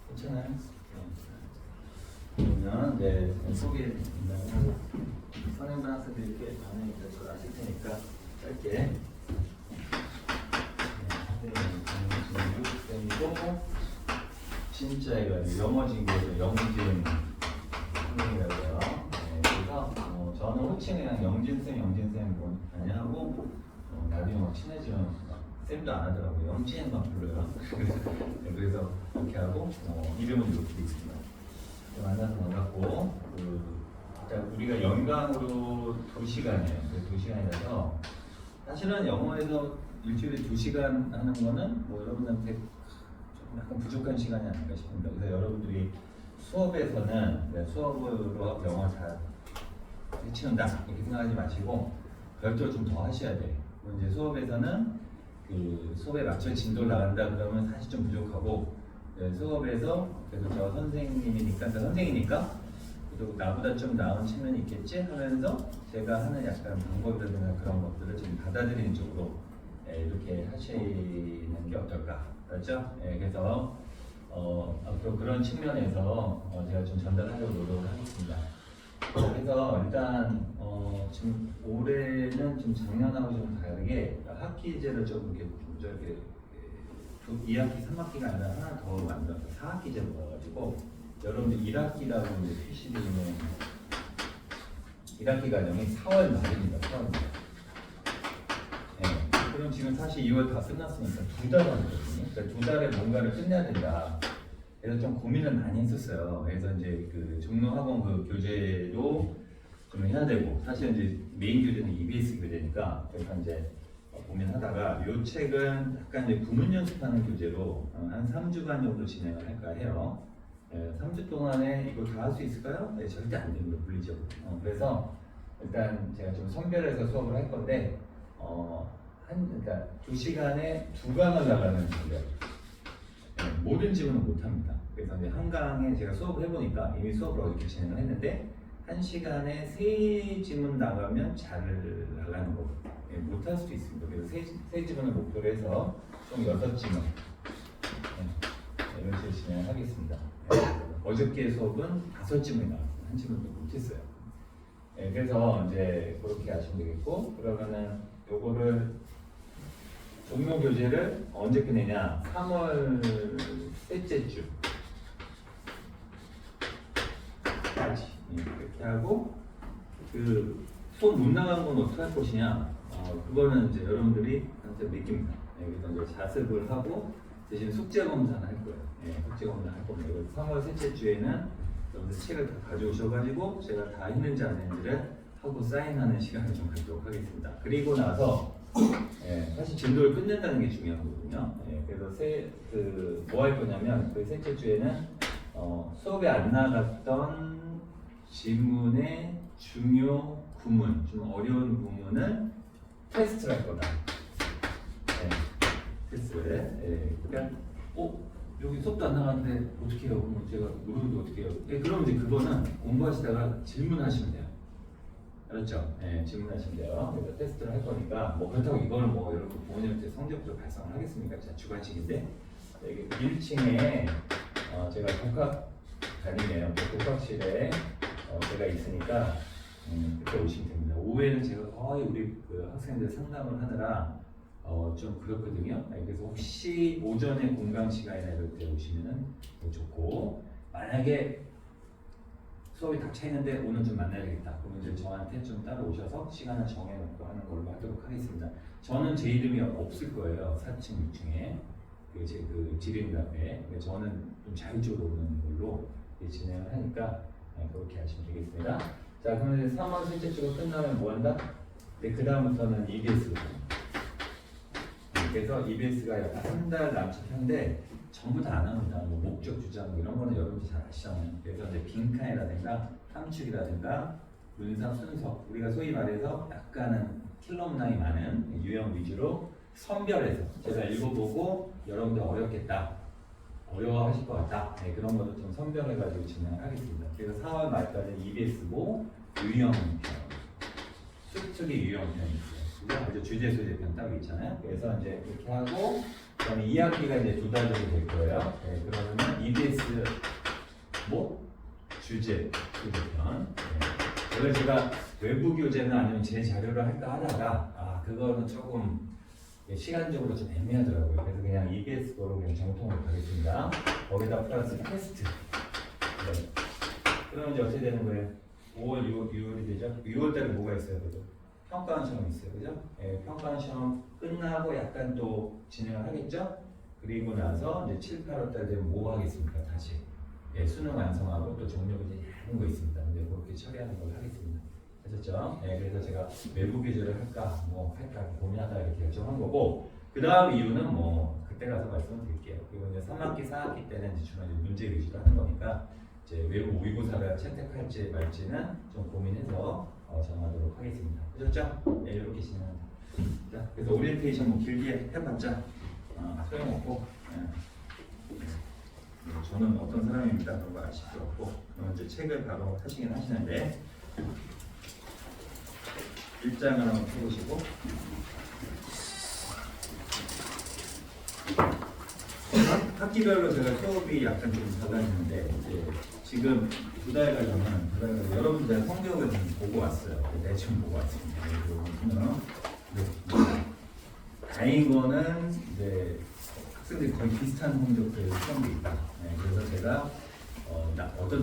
괜찮아요? 그러면 이제 소개해드립니다. 선행반 학생들 이렇게 반응이 될 걸 아실 테니까 짧게. 선생님이고 진짜 이거 영어 진교에서 영진 선생님이라고 해요. 그래서 저는 호칭 그냥 영진쌤 뭐 많이 하고 나중에 막 친해지면 쌤도 안 하더라고요. 영진만 불러요. 그래서 이렇게 하고 이름은 이렇게 돼 있습니다. 만나서 반갑고 우리가 연강으로 2시간이에요. 2시간이라서 사실은 영어에서 일주일에 2시간 하는 거는 뭐 여러분한테 좀 약간 부족한 시간이 아닌가 싶습니다. 그래서 여러분들이 수업에서는 수업으로 영어 잘 해치운다 이렇게 생각하지 마시고 별도로 좀 더 하셔야 돼요. 이제 수업에서는 그 수업에 맞춰 진도를 나간다 그러면 사실 좀 부족하고 수업에서 그래도 저 선생님이니까 그래도 나보다 좀 나은 측면이 있겠지 하면서 제가 하는 약간 방법이라든가 그런 것들을 좀 받아들이는 쪽으로 이렇게 하시는 게 어떨까, 그렇죠? 그래서 앞으로 그런 측면에서 제가 좀 전달하려고 노력을 하겠습니다. 그래서 일단 지금 올해는 좀 작년하고 좀 다르게 학기제를 좀 이렇게 2학기, 3학기가 아니라 하나 더 만들어서 4학기제로 가가지고 여러분들 1학기라고 이제 PC도 있는 1학기 과정이 4월 말입니다. 4월 말. 그럼 지금 사실 2월 다 끝났으니까 2달 남았거든요. 그러니까 2달에 뭔가를 끝내야 된다. 그래서 좀 고민을 많이 했었어요. 그래서 이제 그 종로학원 그 교재도 좀 해야 되고, 사실 이제 메인 교재는 EBS 교재니까, 그래서 이제 고민하다가 이 책은 약간 이제 구문 연습하는 교재로 한 3주간 정도 진행을 할까 해요. 3주 동안에 이거 다 할 수 있을까요? 네, 절대 안 됩니다. 물리적으로. 그래서 일단 제가 좀 선별해서 수업을 할 건데, 그러니까 2시간에 2강을 나가는 선별. 모든 지문은 못합니다. 그래서 이제 한 강에 제가 수업을 해보니까 이미 수업을 어저께 진행을 했는데 1시간에 3지문 나가면 잘 나가는 거고 못할 수도 있습니다. 그래서 3지문을 목표로 해서 총 6지문 이런 식으로 진행을 하겠습니다. 어저께 수업은 5지문이 나왔어요. 1지문도 못했어요. 그래서 이제 그렇게 하시면 되겠고, 그러면은 요거를 종료 교재를 언제 끝내냐? 3월 셋째 주까지 이렇게 하고, 그 수업 못 나간 건 어떻게 할 것이냐? 그거는 이제 여러분들이 한테 맡깁니다. 그래서 이제 자습을 하고 대신 숙제 검사는 할 거예요. 숙제 검사 할 겁니다. 그래서 3월 셋째 주에는 여러분들 책을 다 가져오셔가지고 제가 다 했는지 안 했는지를 하고 사인하는 시간을 좀 갖도록 하겠습니다. 그리고 나서 사실 진도를 끝낸다는 게 중요한 거거든요. 그래서 뭐 할 거냐면 그 셋째 주에는 수업에 안 나갔던 지문의 중요 구문, 좀 어려운 구문을 테스트를 할 거다. 테스트를. 그러니까 여기 수업도 안 나갔는데 어떻게 해요? 그럼 제가 모르는데 어떻게 해요? 그럼 이제 그거는 공부하시다가 질문하시면 돼요. 그렇죠? 질문하시면 돼요. 그래서 테스트를 할 거니까 뭐 그렇다고 이거는 뭐 여러분 부모님한테 성적표 발송을 하겠습니까? 자, 주관식인데 여기 1층에 제가 독학 다니네요. 독학실에 제가 있으니까 그때 오시면 됩니다. 오후에는 제가 거의 우리 그 학생들 상담을 하느라 좀 그렇거든요. 그래서 혹시 오전에 공강 시간이나 이럴 때 오시면은 좋고, 만약에 수업이 다 차 있는데 오늘 좀 만나야겠다. 그러면 이제 저한테 좀 따로 오셔서 시간을 정해놓고 하는 걸로 하도록 하겠습니다. 저는 제 이름이 없을 거예요. 4층, 6층에 그 지름 앞에. 저는 좀 자율적으로 오는 걸로 진행을 하니까 그렇게 하시면 되겠습니다. 자, 그러면 이제 3월 셋째 주가 끝나면 뭐 한다? 그 다음부터는 EBS로. 그래서 EBS가 약간 한 달 남짓한데 전부 다 안 합니다. 뭐 목적 주장 이런 거는 여러분들 잘 아시잖아요. 그래서 이제 빈칸이라든가 함축이라든가 문상 순서, 우리가 소위 말해서 약간은 킬러 문항이 많은 유형 위주로 선별해서 제가 읽어보고 여러분들 어렵겠다, 어려워하실 것 같다, 그런 것도 좀 선별해가지고 진행을 하겠습니다. 그래서 4월 말까지 EBS고 유형편, 수특이 유형편이 있어요. 그죠? 주제 소재편 따로 있잖아요. 그래서 이제 이렇게 하고, 그다음에 2학기가 이제 2달 정도 될 거예요. 그러면은 주제편. 네. 그래서 제가 외부 교재나 아니면 제 자료를 할까 하다가 그거는 조금 시간적으로 좀 애매하더라고요. 그래서 그냥 EBS거로 그냥 정통으로 가겠습니다. 거기다 플러스 테스트. 네. 그러면 이제 어떻게 되는 거예요? 5월, 6월이 되죠? 6월달에 뭐가 있어요? 그죠? 평가원 시험 있어요. 그죠? 예, 평가원 시험 끝나고 약간 또 진행을 하겠죠? 그리고 나서 이제 7, 8월달 되면 뭐 하겠습니까? 다시. 예, 수능 완성하고 또 종료문제 이런 거 있습니다. 근데 그렇게 처리하는 걸 하겠습니다. 아셨죠? 예, 그래서 제가 외부 교재를 할까, 뭐 할까 고민하다 이렇게 결정한 거고, 그 다음 이유는 뭐 그때 가서 말씀드릴게요. 그리고 이제 3학기, 4학기 때는 이제 주로 문제 위주로 하는 거니까 이제 외부 모의고사를 채택할지 말지는 좀 고민해서 정하도록 하겠습니다. 아셨죠? 네, 이렇게 진행합니다. 자, 그래서 오리엔테이션 뭐 길게 해봤자 소용없고. 저는 어떤 사람입니다. 그런 거 아실 수 없고, 이제 책을 바로 하시긴 하시는데, 일장을 한번 펴보시고, 학기별로 제가 수업이 약간 좀 달라지는데, 이제 지금 두 달간 여러분들 성적을 좀 보고 왔어요. 대충 보고 왔습니다. 다행인 거는 이제 학생들이 거의 비슷한 성적들 시험도 있다. 네, 그래서 제가 어떤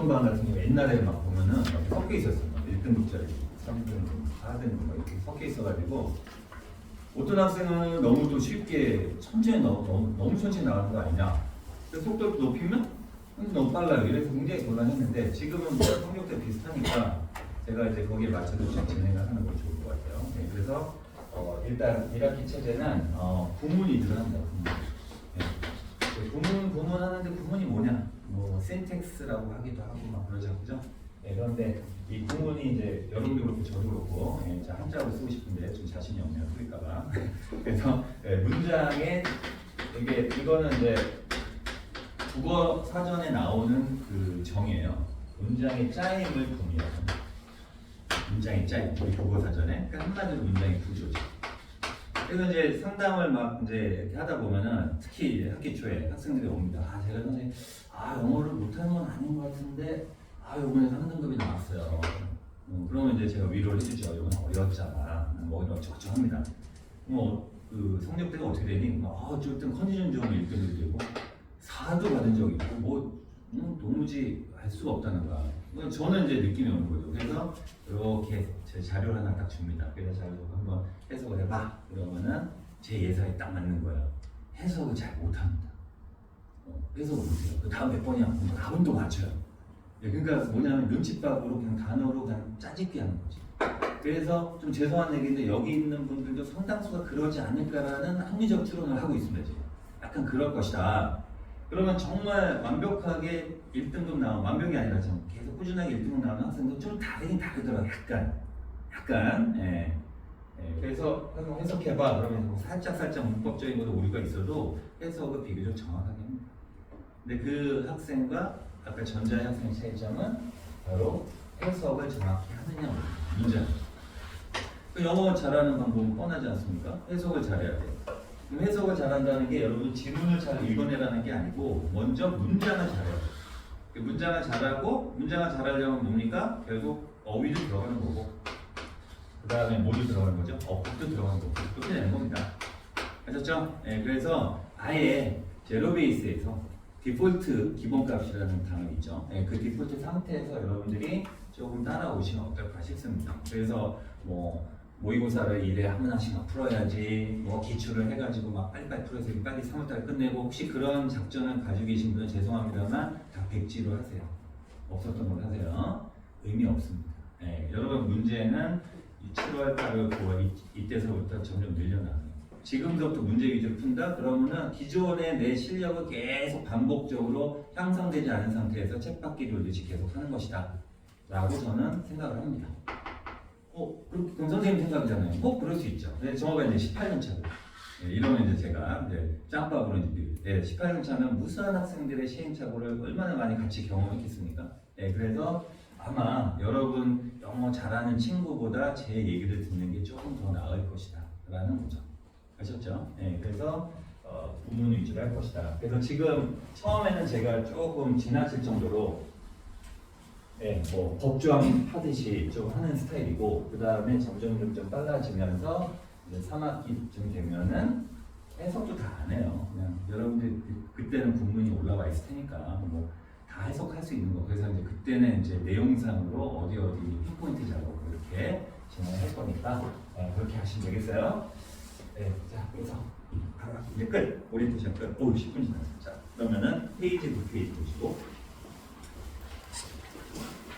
반 같은 경우 옛날에 막 보면은 섞여 있었어요. 1등급짜리, 3등급, 4등급 이렇게 섞여 있어가지고 어떤 학생은 너무 또 쉽게 천천히 너무 천천히 나가는 거 아니냐. 그래서 속도를 높이면 너무 빨라요. 이래서 굉장히 곤란했는데 지금은 뭐 성적들 비슷하니까 제가 이제 거기에 맞춰서 좀 진행을 하는 거 좋을 것 같아요. 네, 그래서 일단 1학기 체제는 구문이 들어갑니다. 구문 하는데 구문이 뭐냐? 뭐 syntax라고 하기도 하고 막 그러죠, 그죠? 네, 그런데 이 구문이 이제 여러분도 그렇고 저도 그렇고 한자로 쓰고 싶은데 좀 자신이 없네요, 쓸까봐. 그래서 문장에 이거는 이제 국어 사전에 나오는 그 정의예요. 문장의 짜임을 구미하는. 문장의 짜임, 우리 국어 사전에. 그러니까 한마디로 문장의 구조죠. 그래서 이제 상담을 막 이제 이렇게 하다 보면은 특히 학기 초에 학생들이 옵니다. 제가 선생님, 영어를 못하는 건 아닌 것 같은데, 이번에 3등급이 나왔어요. 그러면 이제 제가 위로를 해주죠. 이건 어려웠잖아. 뭐 어쩌고저쩌고 합니다. 그 성적대가 어떻게 되니? 어쨌든 컨디션 좋으면 1등급이 되고, 4도 받은 적이 있고, 도무지 알 수가 없다는 거야. 저는 이제 느낌이 오는 거죠. 그래서 이렇게 제 자료를 하나 딱 줍니다. 그래서 자료 한번 해석을 해봐. 그러면은 제 예상에 딱 맞는 거예요. 해석을 잘 못합니다. 해석을 못해요. 그 다음 몇 번이야? 답은 또 맞춰요. 그러니까 뭐냐면 눈칫밥으로 그냥 단어로 그냥 짜집기 하는 거지. 그래서 좀 죄송한 얘기인데 여기 있는 분들도 상당수가 그러지 않을까라는 합리적 추론을 하고 있습니다. 지금. 약간 그럴 것이다. 그러면 정말 완벽하게 1등급 나온, 완벽이 아니라 좀 계속 꾸준하게 1등급 나오는 학생도 좀 다르긴 다르더라고요. 약간. 그래서 한번 해석해봐. 그러면 뭐 살짝 문법적인 것도 오류가 있어도 해석을 비교적 정확하게 합니다. 근데 그 학생과 아까 전자의 학생의 차이점은 바로 해석을 정확히 하느냐, 문장. 그 영어 잘하는 방법은 뻔하지 않습니까? 해석을 잘해야 돼요. 그럼 해석을 잘한다는 게 여러분 지문을 잘 읽어내라는 게 아니고 먼저 문장을 잘해야 돼요. 문장을 잘하고 문장을 잘하려면 뭡니까? 결국 어휘도 들어가는 거고 그 다음에 뭐도 들어가는 거죠? 어법도 들어가는 거고 그렇게 되는 겁니다. 아셨죠? 그래서 아예 제로 베이스에서 디폴트 기본값이라는 단어 있죠. 그 디폴트 상태에서 여러분들이 조금 따라오시면 어떨까 싶습니다. 그래서 모의고사를 1회 하나씩 막 풀어야지 기출을 해가지고 막 빨리빨리 풀어서 빨리 3월달에 끝내고 혹시 그런 작전을 가지고 계신 분은 죄송합니다만 다 백지로 하세요. 없었던 걸 하세요. 의미 없습니다. 여러분 문제는 7월, 8월, 9월 이때서부터 점점 늘려나가요. 지금부터 문제 위주로 푼다? 그러면은 기존의 내 실력을 계속 반복적으로 향상되지 않은 상태에서 쳇바퀴 돌듯이 계속 하는 것이다 라고 저는 생각을 합니다. 그럼 선생님 생각이잖아요. 그럴 수 있죠. 저가 이제 18년 차고 이러면 이제 제가 짬밥으로 이제 18년 차는 무수한 학생들의 시행착오를 얼마나 많이 같이 경험했겠습니까? 그래서 아마 여러분 영어 잘하는 친구보다 제 얘기를 듣는 게 조금 더 나을 것이다 라는 거죠. 아셨죠? 그래서 부문 위주로 할 것이다. 그래서 지금 처음에는 제가 조금 지나칠 정도로 예, 뭐 법조항 하듯이 좀 하는 스타일이고 그 다음에 점점 좀 빨라지면서 이제 3학기쯤 되면은 해석도 다 안 해요. 그냥 여러분들 그때는 국문이 올라와 있을 테니까 뭐 다 해석할 수 있는 거. 그래서 이제 그때는 이제 내용상으로 어디 핀포인트 작업 그렇게 진행할 거니까 그렇게 하시면 되겠어요. 네, 자 그래서 이제 끝. 오리엔테이션 끝. 오 10분 지났어요. 자 그러면은 페이지 9페이지 보시고.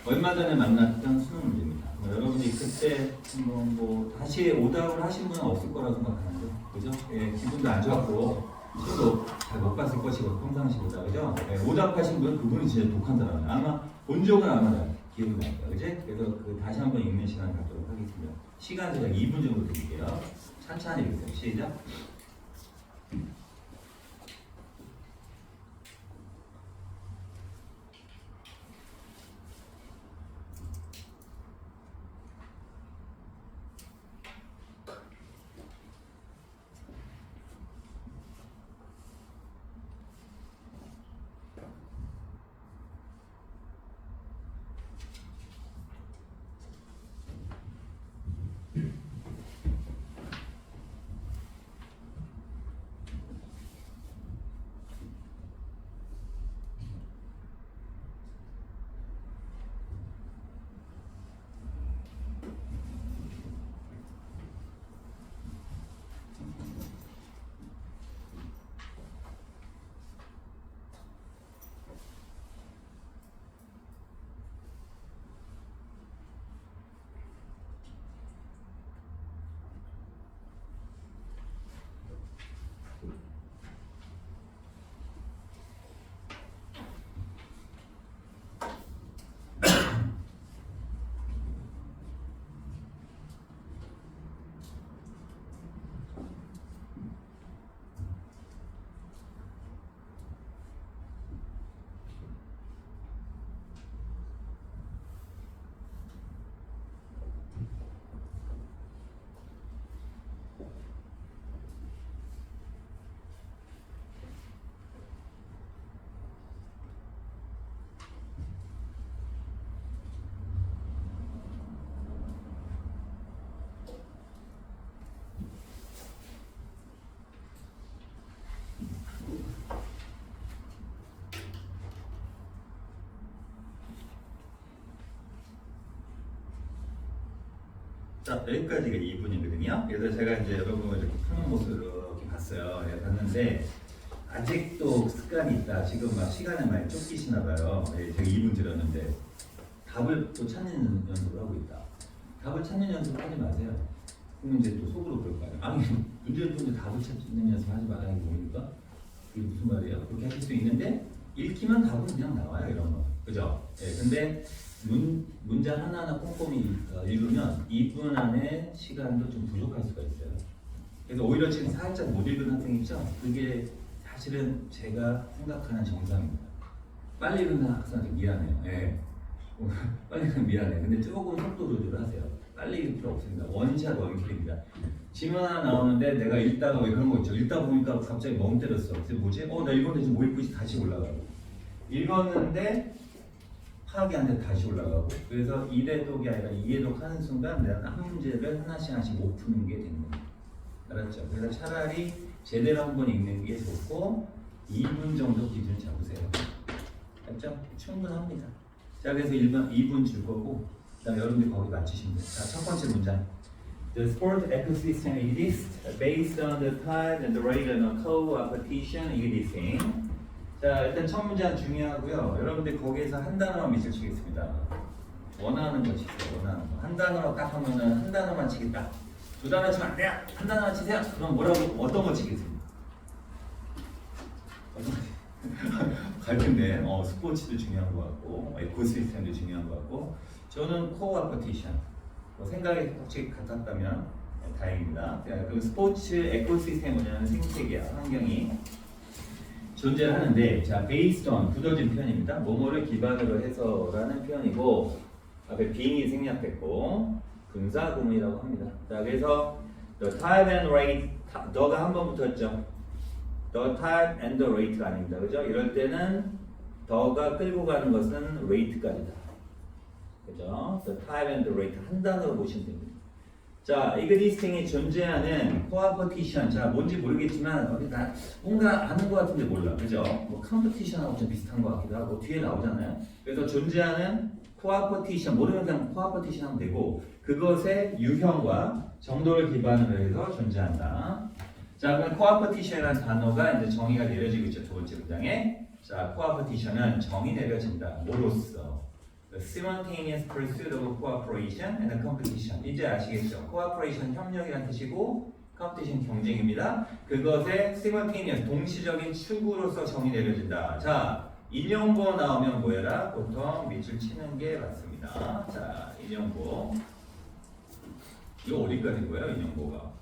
얼마 전에 만났던 수능 문제입니다. 여러분이 그때 뭐 다시 오답을 하신 분은 없을 거라고 생각하는데, 그죠? 예, 기분도 안 좋았고, 시도 잘 못 봤을 것이고, 평상시보다, 그죠? 예, 오답하신 분, 그분이 진짜 독한 사람. 아마 본 적은 아마 기억이 날 거예요, 그지? 그래서 그 다시 한번 읽는 시간 갖도록 하겠습니다. 시간 제가 2분 정도 드릴게요. 천천히 읽으세요. 시작. 자, 여기까지가 2분이거든요. 그래서 제가 이제 여러분을 이렇게 푸는 모습을 이렇게 봤어요. 예, 봤는데 아직도 습관이 있다. 지금 막 시간에 많이 쫓기시나 봐요. 예, 제가 2분 드렸는데 답을 또 찾는 연습을 하고 있다. 답을 찾는 연습을 하지 마세요. 그럼 이제 또 속으로 그럴 거 아니에요. 아니, 문제를 푸는데 답을 찾는 연습 하지 말라는 게 뭡니까? 그게 무슨 말이에요? 그렇게 하실 수 있는데 읽기만 답은 그냥 나와요. 이런 거. 그죠? 예, 근데 문장 하나하나 꼼꼼히 읽으면 2분 안에 시간도 좀 부족할 수가 있어요. 그래서 오히려 지금 살짝 못 읽은 학생 있죠? 그게 사실은 제가 생각하는 정상입니다. 빨리 읽는 학생한테 미안해요. 예. 빨리 읽으면 미안해요. 근데 조금 속도 조절을 하세요. 빨리 읽을 필요 없습니다. 원샷 원킬입니다. 질문 하나 나오는데 내가 읽다가 왜 그런 거 있죠? 읽다 보니까 갑자기 멍 때렸어. 그래서 뭐지? 나 읽었는데 지금 뭐 읽고 있지? 다시 올라가고. 읽었는데 파악이 안 돼 다시 올라가고. 그래서 1회독이 아니라 2회독 하는 순간 내가 한 문제를 하나씩 못 푸는 게 되는 겁니다. 알았죠? 그래서 차라리 제대로 한번 읽는 게 좋고 2분 정도 기준 잡으세요. 알죠? 충분합니다. 자, 그래서 2분 줄 거고 그다음 여러분들이 거기 맞추시면 돼요. 자, 첫 번째 문장. The sport ecosystem exists based on the type and the rate of co-opetition existing. 자, 일단 첫 문장 중요하고요. 여러분들 거기에서 한 단어만 밑줄 치겠습니다. 원하는 거 치세요. 원하는 거. 한 단어로 딱 하면은 한 단어만 치겠다. 두 단어 치면 안 돼요. 한 단어만 치세요. 그럼 뭐라고 어떤 거 치겠습니까? 갈텐데 스포츠도 중요한 것 같고 에코시스템도 중요한 것 같고 저는 코어퍼티션 생각이 혹시 같았다면 다행입니다. 그 스포츠 에코시스템 뭐냐면 생태계야 환경이 존재를 하는데 자 based on 굳어진 표현입니다. 뭐뭐를 기반으로 해서라는 표현이고 앞에 being이 생략됐고 분사구문이라고 합니다. 자 그래서 the type and rate 더가 한 번 붙었죠. the type and the rate가 아닙니다. 그죠? 이럴 때는 더가 끌고 가는 것은 rate까지다. 그죠? The time and the rate 한 단어로 보시면 됩니다. 자, existing이 존재하는 coopetition. 자, 뭔지 모르겠지만 나 뭔가 아는 것 같은데 몰라. 그죠? 뭐 competition하고 좀 비슷한 것 같기도 하고 뒤에 나오잖아요. 그래서 존재하는 coopetition, 모르면 그냥 coopetition 하면 되고 그것의 유형과 정도를 기반으로 해서 존재한다. 자, 그럼 coopetition이라는 단어가 이제 정의가 내려지고 있죠. 두 번째 문장에. 자, coopetition은 정의 내려진다. 뭐로써? The simultaneous pursuit of cooperation and competition. 이제 아시겠죠? cooperation 협력이라는 뜻이고 competition 경쟁입니다. 그것의 simultaneous 동시적인 추구로서 정의 내려진다. 자, 인용보 나오면 뭐해라? 보통 밑줄 치는 게 맞습니다. 자, 인용보. 이거 어디까지인 거예요? 인용보가.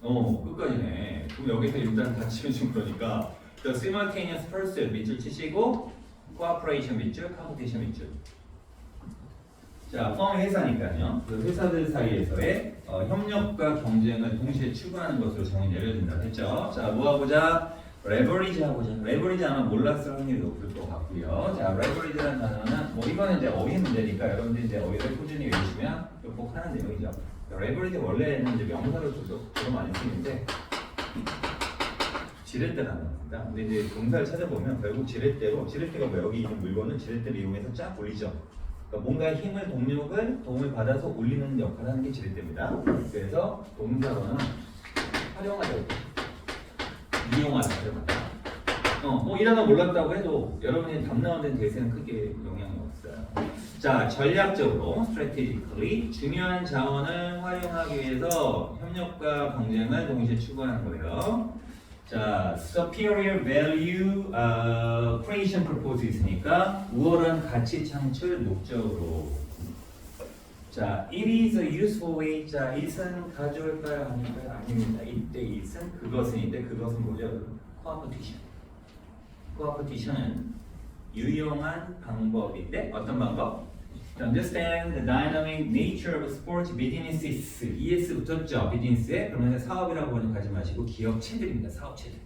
끝까지네. 그럼 여기서 일단 다 치워준 거니까 The simultaneous pursuit 밑줄 치시고 cooperation 밑줄, competition 밑줄. 자, firm 회사니까요. 그 회사들 사이에서의 협력과 경쟁을 동시에 추구하는 것으로 정의 내려진다 했죠. 자, 뭐 하고자? 레버리지 하고자. 레버리지 아마 몰랐을 확률이 높을 것 같고요. 자, 레버리지라는 단어는 뭐 이거는 이제 어휘 문제니까 여러분들이 이제 어휘를 꾸준히 외우시면 꼭 하는 내용이죠. 레버리지 원래는 이제 명사로 주로 많이 쓰는데 지렛대라는 겁니다. 근데 이제 동사를 찾아보면 결국 지렛대가 뭐 여기 있는 물건을 지렛대를 이용해서 쫙 올리죠. 그러니까 뭔가 힘을 도움을 받아서 올리는 역할을 하는 게 지렛대입니다. 그래서 동사로는 활용하려고 이용하려고 뭐 이 단어 몰랐다고 해도 여러분이 답 나온 데는 대세는 크게 영향이 없어요. 자, 전략적으로 strategically 중요한 자원을 활용하기 위해서 협력과 경쟁을 동시에 추구하는 거예요. 자, superior value creation purpose 있으니까 우월한 가치 창출 목적으로. 자, it is a useful way. 자, it은 가져올까요? 아닐까요? 아닙니다. 이때 it은 그것은인데 그것은 뭐죠? competition. competition은 유용한 방법인데 어떤 방법? To understand the dynamic nature of sports businesses. ES 붙었죠? 비즈니스에. 그러면 사업이라고 번역하지 마시고 기업체들입니다. 사업체들.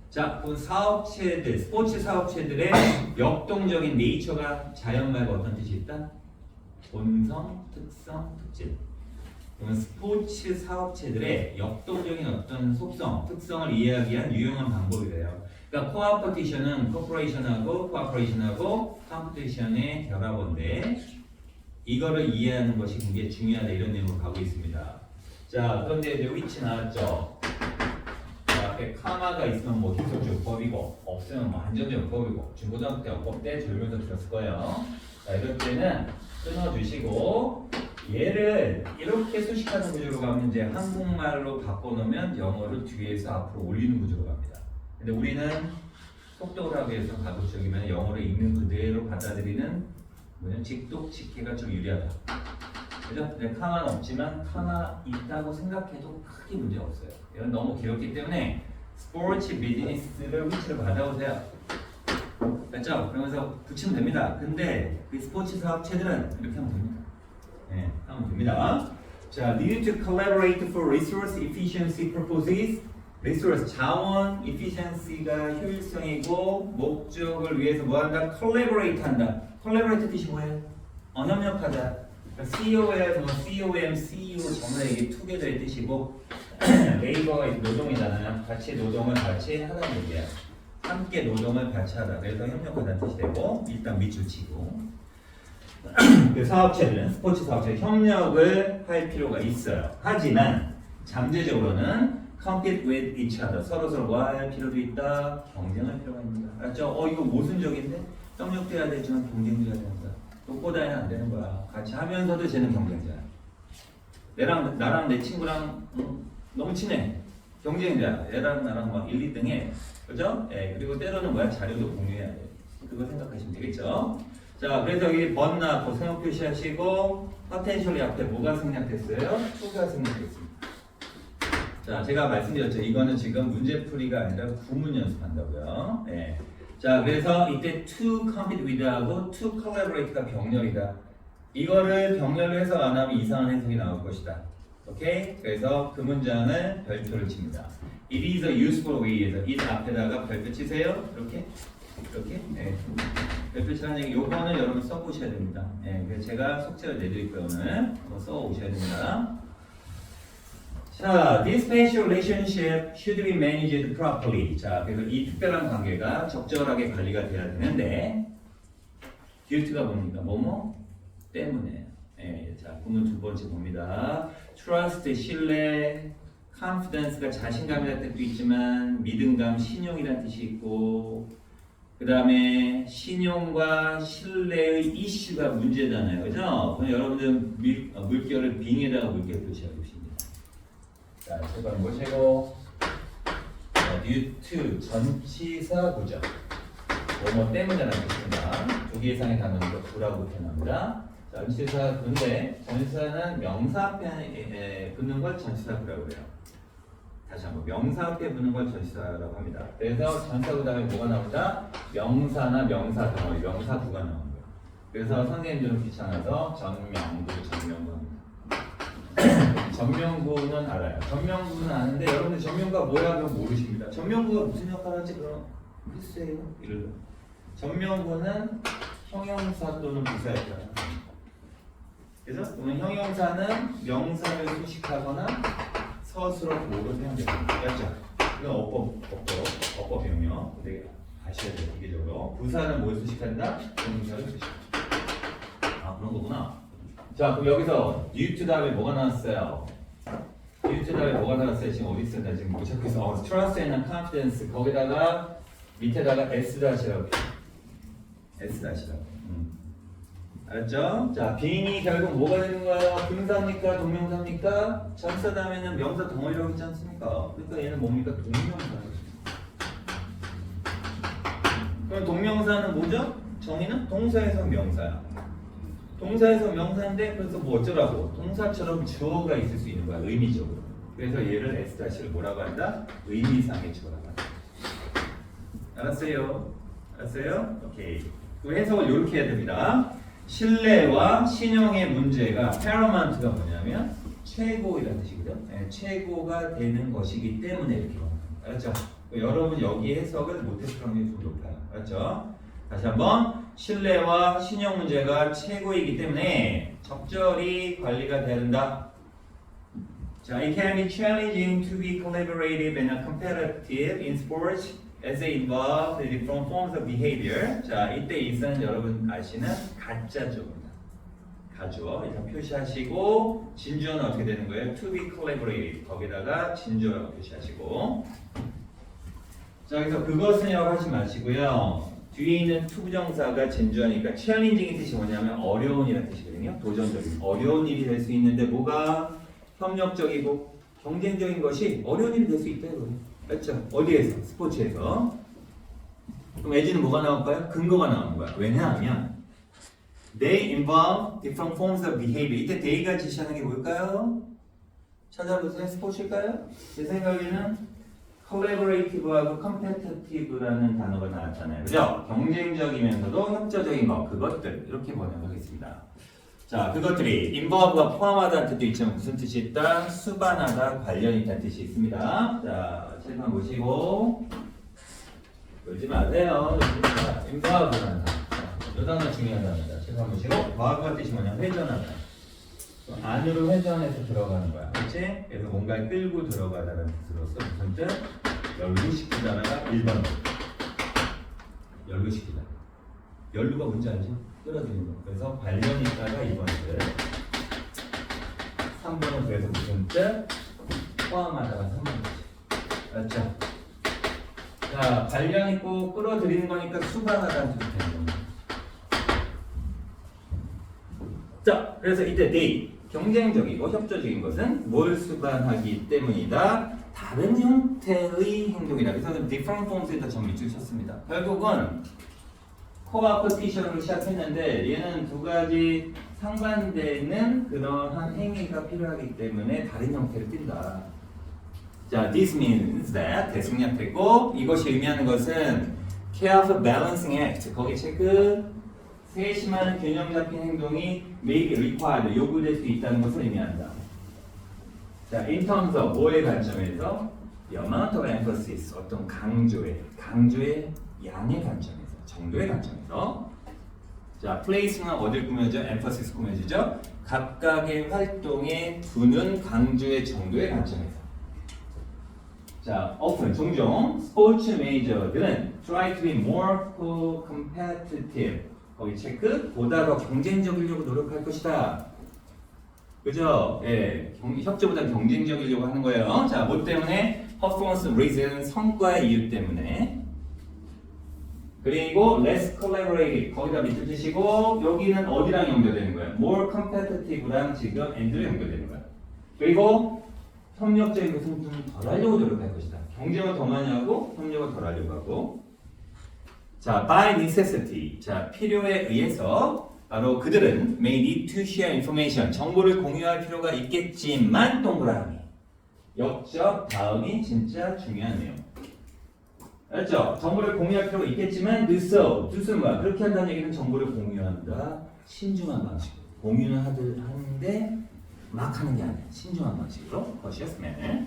자, 그 사업체들, 스포츠 사업체들의 역동적인 네이처가 자연 말고 어떤 뜻이 있다? 본성, 특성, 특질. 그러면 스포츠 사업체들의 역동적인 어떤 속성, 특성을 이해하기 위한 유용한 방법이래요. 그러니까 코어포티션은 코퍼레이션하고 컴피티션의 결합어인데 이거를 이해하는 것이 굉장히 중요하다 이런 내용으로 가고 있습니다. 자, 그런데 이제 위치 나왔죠. 자, 앞에 카마가 있으면 뭐 기술주법이고 없으면 뭐 한전주법이고 중고등학교 때 어법 때 졸면서 들었을 거예요. 자, 이럴 때는 끊어주시고 얘를 이렇게 수식하는 구조로 가면 이제 한국말로 바꿔놓으면 영어를 뒤에서 앞으로 올리는 구조로 갑니다. 근데 우리는 속독을 하기 위해서 가급적이면 영어를 읽는 그대로 받아들이는 직독직해가 좀 유리하다. 그죠? 근데 카마는 없지만 카마 있다고 생각해도 크게 문제 없어요. 이건 너무 길었기 때문에 스포츠 비즈니스를 위치를 받아오세요. 맞죠? 그러면서 붙이면 됩니다. 근데 그 스포츠 사업체들은 이렇게 하면 됩니다. 네, 하면 됩니다. 자, need to collaborate for resource efficiency purposes. resource 자원 efficiency가 효율성이고 목적을 위해서 뭐한다? collaborate 한다. collaborate 뜻이 뭐예요? 협력하다. 그러니까 CO에서 COM, CU 전부 이게 together의 뜻이고 레이버가 노동이잖아요. 같이 노동을 같이 하다는 얘기야. 함께 노동을 같이 하다. 그래서 협력하다는 뜻이 되고 일단 밑줄 치고 그 사업체들은 스포츠 사업체 협력을 할 필요가 있어요. 하지만 잠재적으로는 compete with each other. 서로 뭐 할 필요도 있다. 경쟁할 필요가 있습니다. 알았죠? 이거 모순적인데 협력도 해야 되지만 경쟁도 해야 된다. 그것보다는 안 되는 거야. 같이 하면서도 쟤는 경쟁자야. 나랑 내 친구랑 너무 친해. 경쟁자야. 얘랑 나랑 막 1, 2등 해. 그죠? 예, 그리고 때로는 뭐야? 자료도 공유해야 돼. 그거 생각하시면 되겠죠? 자, 그래서 여기 번나 생각 표시하시고 포텐셜이 앞에 뭐가 생략됐어요? 2가 생략됐습니다. 자, 제가 말씀드렸죠. 이거는 지금 문제풀이가 아니라 구문 연습한다고요. 예. 자, 그래서 이때 to compete with하고 to collaborate가 병렬이다. 이거를 병렬로 해석 안 하면 이상한 해석이 나올 것이다. 오케이? 그래서 그 문장을 별표를 칩니다. It is a useful way에서 it 앞에다가 별표 치세요. 이렇게. 이렇게. 네. 별표칠하는 요거는 여러분 써보셔야 됩니다. 네. 그래서 제가 숙제를 내드릴 거예요 오늘. 한번 써오셔야 됩니다. 자, this spatial relationship should be managed properly. 자, 그래서 이 특별한 관계가 적절하게 관리가 돼야 되는데, due가 뭡니까? 뭐뭐? 때문에. 예, 자, 구문 두 번째 봅니다. trust, 신뢰, confidence가 자신감이라는 뜻도 있지만, 믿음감, 신용이라는 뜻이 있고, 그 다음에 신용과 신뢰의 이슈가 문제잖아요. 그죠? 그럼 여러분들 물결을 빙에다가 물결 표시하겠습니다. 자, 제발 보시고 due to 전치사 구조 뭐뭐 때문에라는 뜻입니다. 두 개 이상의 단어는 구라고 표현합니다. 전치사 근데 전치사는 명사 앞에 붙는 걸 전치사 구라고 해요. 다시 한번 명사 앞에 붙는 걸 전치사라고 합니다. 그래서 전치사 그 다음에 뭐가 나오자? 명사나 명사 덩어리, 명사 구가 나오는 거예요. 그래서 선생님들은 귀찮아서 전명구 합니다. 전명구는 알아요. 전명구는 아는데 여러분들 전명구가 뭐라고 모르십니다. 전명구가 무슨 역할을 할지 그럼 글쎄요. 전명구는 형용사 또는 부사 역할을 합니다. 그래서 그러면 형용사는 명사를 수식하거나 서술어 보호로 사용됩니다. 맞죠? 이건 어법 명령. 되게 아셔야 돼요. 기계적으로. 부사는 뭘 수식한다? 명사를 수식한다. 아 그런 거구나. 자, 그럼 여기서 due to 다음에 뭐가 나왔어요? due to 다음에 뭐가 나왔어요? 지금 어디 있어요? 나 지금 못 찾고 있어. trust and confidence 거기다가 밑에다가 s-라고 s-라고. 알았죠? 자, being이 결국 뭐가 되는 거예요? 분사입니까? 동명사입니까? 전사 다음에는 명사 덩어리라고 있지 않습니까? 그러니까 얘는 뭡니까? 동명사예요. 그럼 동명사는 뭐죠? 정의는 동사에서 명사야. 동사에서 명사인데 그래서 뭐 어쩌라고? 동사처럼 주어가 있을 수 있는 거야. 의미적으로. 그래서 얘를 S-를 뭐라고 한다? 의미상의 주어라고 한다. 알았어요? 알았어요? 오케이. 그 해석을 이렇게 해야 됩니다. 신뢰와 신용의 문제가 paramount가 뭐냐면 최고이라는 뜻이거든. 네, 최고가 되는 것이기 때문에 이렇게 말합니다. 알았죠? 여러분 여기 해석을 못해서 그런 게 좀 높아요. 알았죠? 다시 한번 신뢰와 신용 문제가 최고이기 때문에 적절히 관리가 돼야 된다. 자, it can be challenging to be collaborative and competitive in sports as they involve the different forms of behavior. 자, 이때 이는 여러분 아시는 가짜주어입니다. 가주어 일단 표시하시고 진주어는 어떻게 되는 거예요? To be collaborative 거기다가 진주어라고 표시하시고. 자, 그래서 그것은이라고 하지 마시고요. 뒤에 있는 투부정사가 진주어니까 challenging의 뜻이 뭐냐면 어려운이라는 뜻이거든요. 도전적인 어려운 일이 될 수 있는데 뭐가 협력적이고 경쟁적인 것이 어려운 일이 될 수 있다요. 맞죠? 어디에서? 스포츠에서. 그럼 예지는 뭐가 나올까요? 근거가 나오는 거야. 왜냐하면 they involve different forms of behavior. 이때 they가 지시하는 게 뭘까요? 찾아보세요. 스포츠일까요? 제 생각에는 collaborative하고 competitive라는 단어가 나왔잖아요. 그죠? 경쟁적이면서도 협조적인 것, 그것들 이렇게 번역하겠습니다. 자, 그것들이 involve가 포함하다는 뜻도 있지만 무슨 뜻이 있다? 수반하다, 관련이 있다는 뜻이 있습니다. 자, 칠판 보시고 놀지 마세요. involve라는 단어. 이 단어 중요한 단어다. 칠판 보시고 과거가 뜻이 뭐냐? 회전하다. 안으로 회전해서 들어가는 거야. 그렇지? 그래서 뭔가를 끌고 들어가다는 뜻으로서 무슨 뜻? 연루시키다가 1번 연루시키다. 연루가 뭔지 알죠? 끌어들이는 거. 그래서 관련 있다가 2번 뜻. 3번은 그래서 무슨 뜻? 포함하다가 3번 뜻. 알았죠? 자, 관련 있고 끌어들이는 거니까 수반하다는 뜻이 되는 겁니다. 자, 그래서 이때 they 경쟁적이고 협조적인 것은 뭘 수반하기 때문이다. 다른 형태의 행동이다. 그래서 different forms에다 정리줄 쳤습니다. 결국은 코어포티션으로 시작했는데 얘는 두 가지 상반되는 그러한 행위가 필요하기 때문에 다른 형태를 띈다. 자, this means that 대승약됐고 이것이 의미하는 것은 careful balancing act. 거기 체크 세심한 균형 잡힌 행동이 may be required, 요구될 수 있다는 것을 의미한다. 자, in terms of 뭐의 관점에서 the amount of emphasis, 어떤 강조의 양의 관점에서, 정도의 관점에서. 자, place는 어딜 꾸며져? emphasis 꾸며지죠? 각각의 활동에 두는 강조의 정도의 관점에서. 자, often, 종종 스포츠 메이저들은 try to be more competitive. 거기 체크, 보다 더 경쟁적이려고 노력할 것이다. 그죠? 예, 협조보다 경쟁적이려고 하는 거예요. 자, 뭐 때문에? performance reason, 성과의 이유 때문에. 그리고 less collaborative, 거기다 밑줄 치시고 여기는 어디랑 연결되는 거예요? more competitive랑 지금 and로 연결되는 거예요. 그리고 협력적인 것은 좀 덜 하려고 노력할 것이다. 경쟁을 더 많이 하고 협력을 덜 하려고 하고. 자, by necessity, 자, 필요에 의해서 바로 그들은 may need to share information, 정보를 공유할 필요가 있겠지만 동그라미. 역적 다음이 진짜 중요한 내용. 알았죠? 정보를 공유할 필요가 있겠지만 do so는 뭐야? 그렇게 한다는 얘기는 정보를 공유한다. 신중한 방식으로. 공유는 하는데 막 하는 게 아니야. 신중한 방식으로. cautious manner.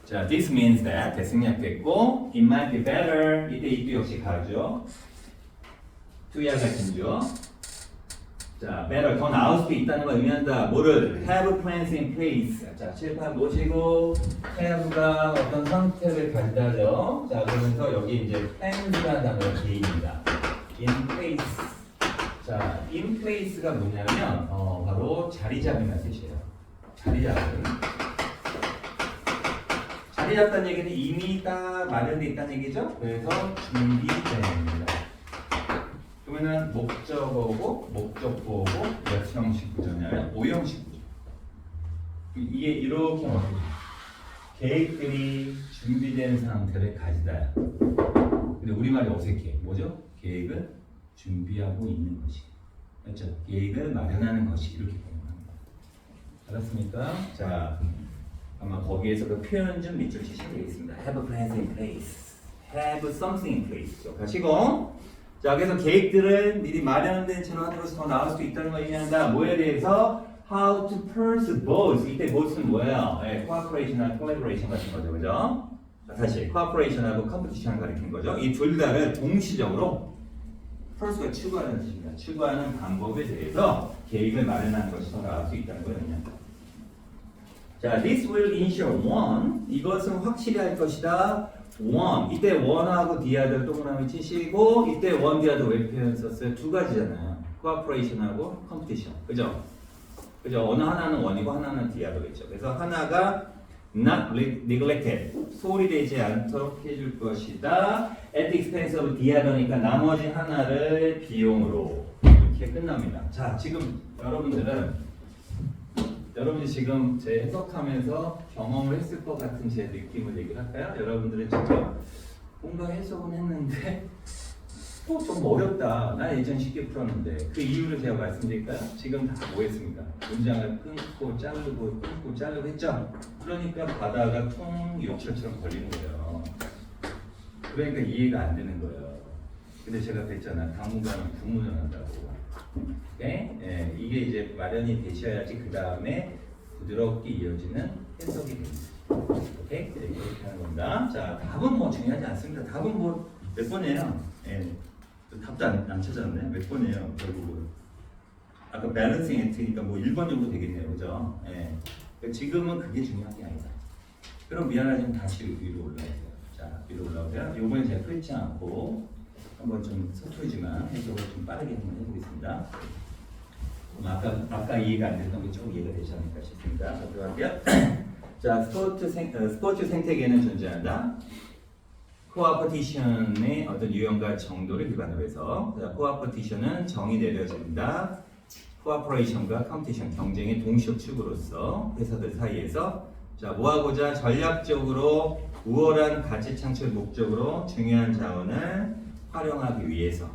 자, this means that 생략됐고 it might be better. 이때 이도 역시 가죠. to야 같은 죠. 자, better 더 나을 수도 있다는 걸 의미한다. 뭐를? have plans in place. 자, 칠판 보시고 have가 어떤 상태를 가지다죠. 자, 그러면서 여기 이제 plans라는 단어가 개입니다. in place. 자, in place가 뭐냐면 바로 자리 잡음이라는 뜻이에요. 자리 잡음. 자리 잡다는 얘기는 이미 다 마련되어 있다는 얘기죠. 그래서 준비됩니다. 그러면은 목적어고 목적보고 몇 형식 구조냐면 5형식 구조. 이게 이렇게 말해요. 계획들이 준비된 상태를 가지다야. 근데 우리말이 어색해. 뭐죠? 계획은 준비하고 있는 것이. 맞죠? 계획을 마련하는 것이 이렇게 보는 겁니다. 알았습니까? 자, 아마 거기에서 그 표현 좀 밑줄 치시면 되겠습니다. Have plans in place. Have something in place. 가시고. 자, 그래서 계획들을 미리 마련된 채로 하는 것이 더 나을 수도 있다는 걸 의미한다. 뭐에 대해서? How to pursue both. 이때 both는 뭐예요? 네, cooperation이나 collaboration 같은 거죠, 그죠? 자, 다시 cooperation하고 competition을 가리킨 거죠. 이 둘 다를 동시적으로 pursue가 추구하는 뜻입니다. 추구하는 방법에 대해서 계획을 마련하는 것이 더 나을 수 있다는 걸 의미한다. 자, this will ensure one. 이것은 확실히 할 것이다. one. 이때 one하고 the하고 동그라미 치시고 이때 one, the하고 왜 표현 썼어요? 두 가지잖아요. cooperation하고 competition. 그죠? 그죠? 어느 하나는 one이고 하나는 the하고겠죠. 그래서 하나가 not neglected. 소홀히 되지 않도록 해줄 것이다. at the expense of the하니까 나머지 하나를 비용으로 이렇게 끝납니다. 자, 지금 여러분이 지금 제 해석하면서 경험을 했을 것 같은 제 느낌을 얘기를 할까요? 여러분들은 직접 뭔가 해석은 했는데 좀 어렵다. 난 예전 쉽게 풀었는데 그 이유를 제가 말씀드릴까요? 지금 다 뭐 했습니까? 문장을 끊고 자르고 했죠? 그러니까 바다가 통 욕실처럼 걸리는 거예요. 그러니까 이해가 안 되는 거예요. 근데 제가 그랬잖아. 당분간은 구문을 한다고. 네? 네, 이게 이제 마련이 되셔야지 그 다음에 부드럽게 이어지는 해석이 됩니다. 오케이? 이렇게 하는 겁니다. 자, 답은 뭐 중요하지 않습니다. 답은 뭐 몇 번이에요? 예. 답도 안 찾았네. 몇 번이에요? 결국은. 아까 밸런싱 액트니까 뭐 1번 정도 되겠네요. 그죠? 예. 지금은 그게 중요한 게 아니다. 그럼 미안하지만 다시 위로 올라오세요. 자, 위로 올라오세요. 이번에 제가 풀지 않고 한번 좀 서투르지만 해석을 좀 빠르게 한번 해보겠습니다. 아까 이해가 안 됐던 게 좀 이해가 되지 않을까 싶습니다. 들어갈게요. 자, 스포츠 생태계는 존재한다. 코어퍼티션의 어떤 유형과 정도를 기반으로 해서 코어퍼티션은 정의 내려진다. 코어퍼레이션과 컴피티션 경쟁의 동시적 축으로서 회사들 사이에서 자, 뭐하고자 전략적으로 우월한 가치 창출 목적으로 중요한 자원을 활용하기 위해서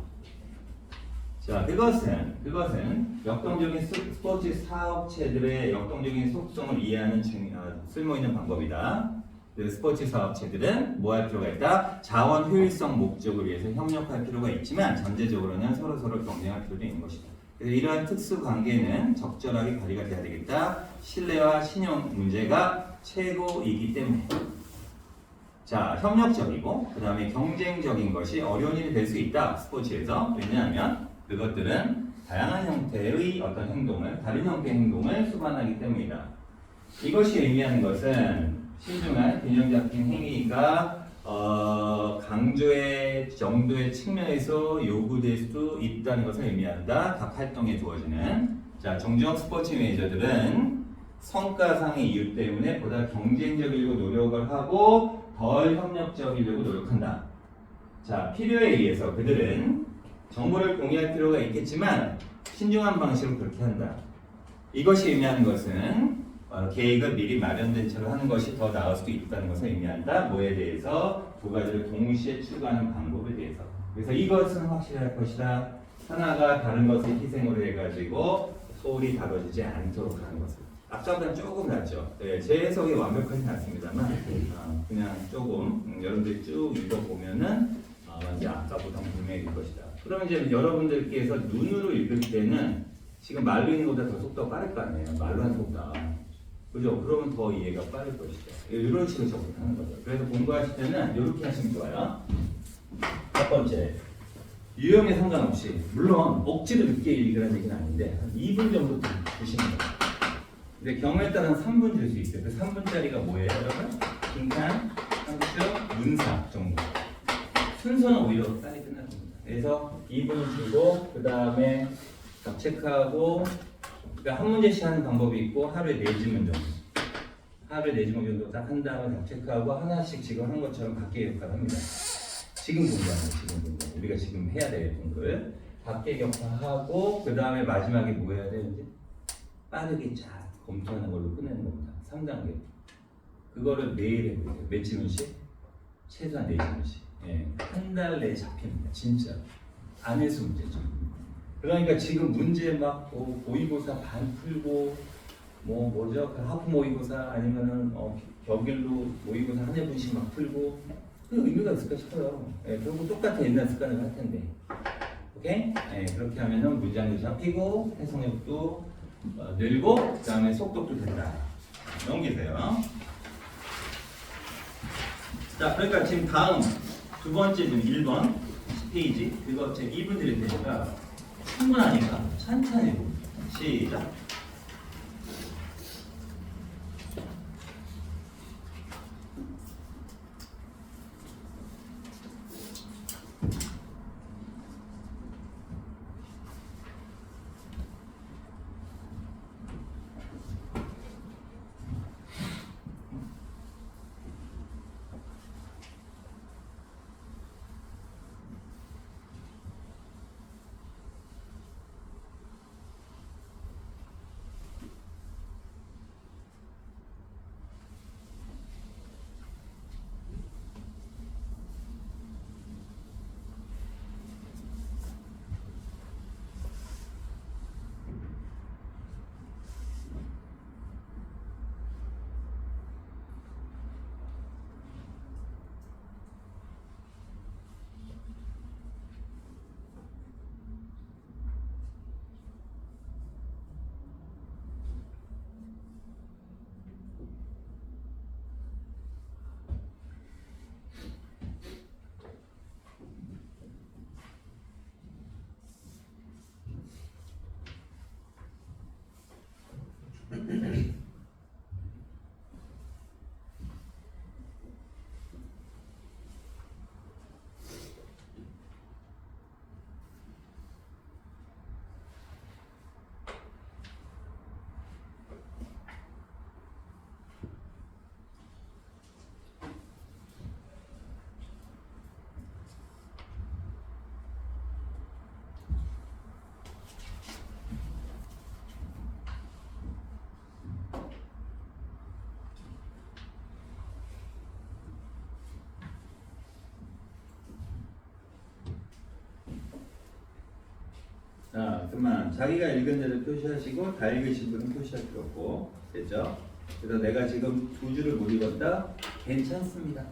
자, 그것은 역동적인 스포츠 사업체들의 역동적인 속성을 이해하는 쓸모있는 방법이다. 스포츠 사업체들은 뭐 할 필요가 있다? 자원 효율성 목적을 위해서 협력할 필요가 있지만 전제적으로는 서로 경쟁할 필요도 있는 것이다. 그래서 이러한 특수 관계는 적절하게 관리가 돼야 되겠다. 신뢰와 신용 문제가 최고이기 때문에. 자, 협력적이고 그 다음에 경쟁적인 것이 어려운 일이 될 수 있다. 스포츠에서. 왜냐하면 그것들은 다양한 형태의 어떤 행동을, 다른 형태의 행동을 수반하기 때문이다. 이것이 의미하는 것은 신중한 균형 잡힌 행위가 강조의 정도의 측면에서 요구될 수 있다는 것을 의미한다. 각 활동에 주어지는. 자, 정주영 스포츠 매니저들은 성과상의 이유 때문에 보다 경쟁적이려고 노력을 하고 덜 협력적이려고 노력한다. 자, 필요에 의해서 그들은 정보를 공유할 필요가 있겠지만 신중한 방식으로 그렇게 한다. 이것이 의미하는 것은 계획을 미리 마련된 채로 하는 것이 더 나을 수도 있다는 것을 의미한다. 뭐에 대해서? 두 가지를 동시에 추구하는 방법에 대해서. 그래서 이것은 확실할 것이다. 하나가 다른 것을 희생으로 해가지고 소홀히 다뤄지지 않도록 하는 것을. 아까보다 조금 낫죠. 네, 제 해석이 완벽하진 않습니다만 그냥 조금 여러분들 쭉 읽어보면은 이제 아까보다 분명해질 것이다. 그럼 이제 여러분들께서 눈으로 읽을 때는 지금 말로 읽는 것보다 더 속도가 빠를 거 아니에요. 말로 하는 속도가. 그죠? 그러면 더 이해가 빠를 것이죠. 이런 식으로 접근하는 거죠. 그래서 공부하실 때는 이렇게 하시면 좋아요. 첫 번째, 유형에 상관없이 물론 억지로 늦게 읽으라는 얘기는 아닌데 한 2분 정도 드시면 돼요. 근데 경우에 따라서 3분 줄 수 있어요. 그 3분짜리가 뭐예요, 여러분? 빈칸, 상표, 문사 정도. 순서는 오히려 빨리 끝날 겁니다. 그래서 2분을 주고 그 다음에 체크하고 그러니까 한 문제씩 하는 방법이 있고 하루에 4지문 정도. 하루에 4지문 정도 딱 한 다음에 다 체크하고 하나씩 지금 한 것처럼 각계 격파를 합니다. 지금 공부하는 거예요. 지금 공부. 우리가 지금 해야 될 공부를 각계 격파하고 그 다음에 마지막에 뭐 해야 돼요? 이제 빠르게 쫙 검토하는 걸로 끝내는 겁니다. 3단계. 그거를 매일 해보세요. 몇 지문씩? 최소한 4지문씩. 예. 한 달 내에 잡힙니다. 진짜. 안에서 문제죠. 그러니까 지금 문제 막 모의고사 반 풀고 뭐죠? 그 하프 모의고사 아니면은 격일로 모의고사 한 해 분씩 막 풀고 그 의미가 있을까 싶어요. 예, 그리고 똑같은 옛날 습관을 할 텐데. 오케이? 예, 그렇게 하면은 문장도 잡히고 해석력도 늘고 그 다음에 속도도 된다. 넘기세요. 자, 그러니까 지금 다음 두 번째 문 1번 10페이지 그거 제 2분 드릴 테니까 충분하니까 천천히 봅니다. 시작. 자, 그만 자기가 읽은 대로 표시하시고 다 읽으신 분은 표시할 필요 없고 됐죠? 그래서 내가 지금 두 줄을 못 읽었다? 괜찮습니다.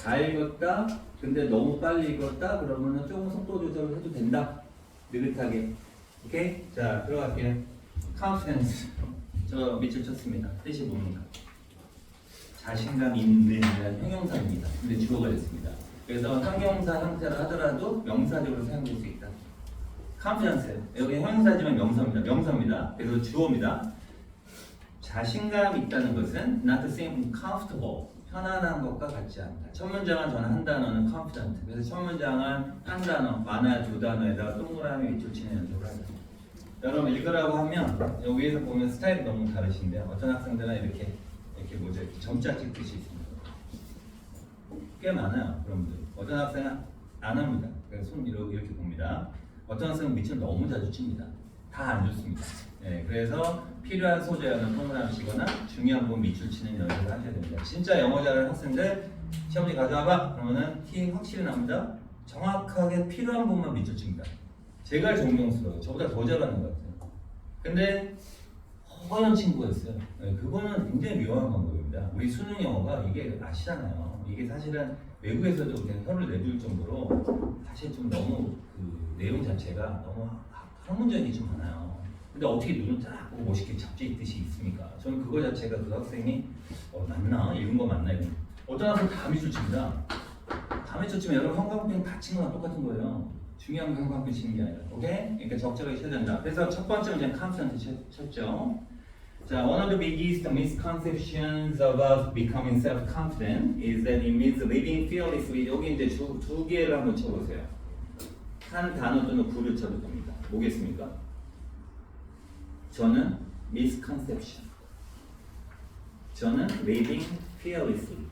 다 읽었다? 근데 너무 빨리 읽었다? 그러면 조금 속도 조절을 해도 된다. 느긋하게. 오케이? 자, 들어갈게요. 카운트댄스. 저 밑줄 쳤습니다. 뜻이 뭡니까? 자신감 있는이라는 형용사입니다. 근데 주어가 됐습니다. 그래서 형용사 형태를 하더라도 명사적으로 사용될 수 있다. confidence 여기 형용사지만 명사입니다. 그래서 주어입니다. 자신감 있다는 것은 not the same comfortable 편안한 것과 같지 않다. 첫 문장은 저는 한 단어는 confident. 그래서 첫 문장은 한 단어, 만화 두 단어에다가 동그라미 밑줄 치는 연습을 하죠. 여러분 읽으라고 하면 여기에서 보면 스타일이 너무 다르신데요. 어떤 학생들은 이렇게 뭐죠? 이렇게 점자 찍듯이 있습니다. 꽤 많아요, 그런 분들. 어떤 학생은 안 합니다. 그래서 손 이렇게 봅니다. 어떤 학생은 밑을 너무 자주 칩니다. 다 안 좋습니다. 네, 그래서 필요한 소재는 동그라미 치거나 중요한 부분 밑줄 치는 연습을 하셔야 됩니다. 진짜 영어 잘하는 학생들 시험지 가져와봐 그러면은 T 확실히 나옵니다. 정확하게 필요한 부분만 밑줄 칩니다. 제가 존경스러워요. 저보다 더 잘하는 것 같아요. 근데 허연 친구가 있어요. 네, 그거는 굉장히 묘한 방법입니다. 우리 수능 영어가 이게 아시잖아요. 이게 사실은 외국에서도 그냥 혀를 내둘 정도로 사실 좀 너무 그 내용 자체가 너무 학문적인 게 좀 많아요. 근데 어떻게 눈을 딱 보고 멋있게 잡지 있듯이 있습니까? 저는 그거 자체가 그 학생이 맞나? 읽은 거 맞나? 이런. 어떤 학생 다 밑줄 칩니다. 다 밑줄 치면 여러분 형광펜 다 치는 거랑 똑같은 거예요. 중요한 건 형광펜 치는 게 아니라. 오케이? 그러니까 적절하게 쳐야 된다. 그래서 첫 번째는 그냥 confident 쳤죠. 자, one of the biggest misconceptions about becoming self-confident is that it means living fearlessly. 여기 이제 두 개를 한번 쳐보세요. 한 단어 또는 구를 쳐도 됩니다. 뭐겠습니까? 저는 misconception. 저는 living fearlessly.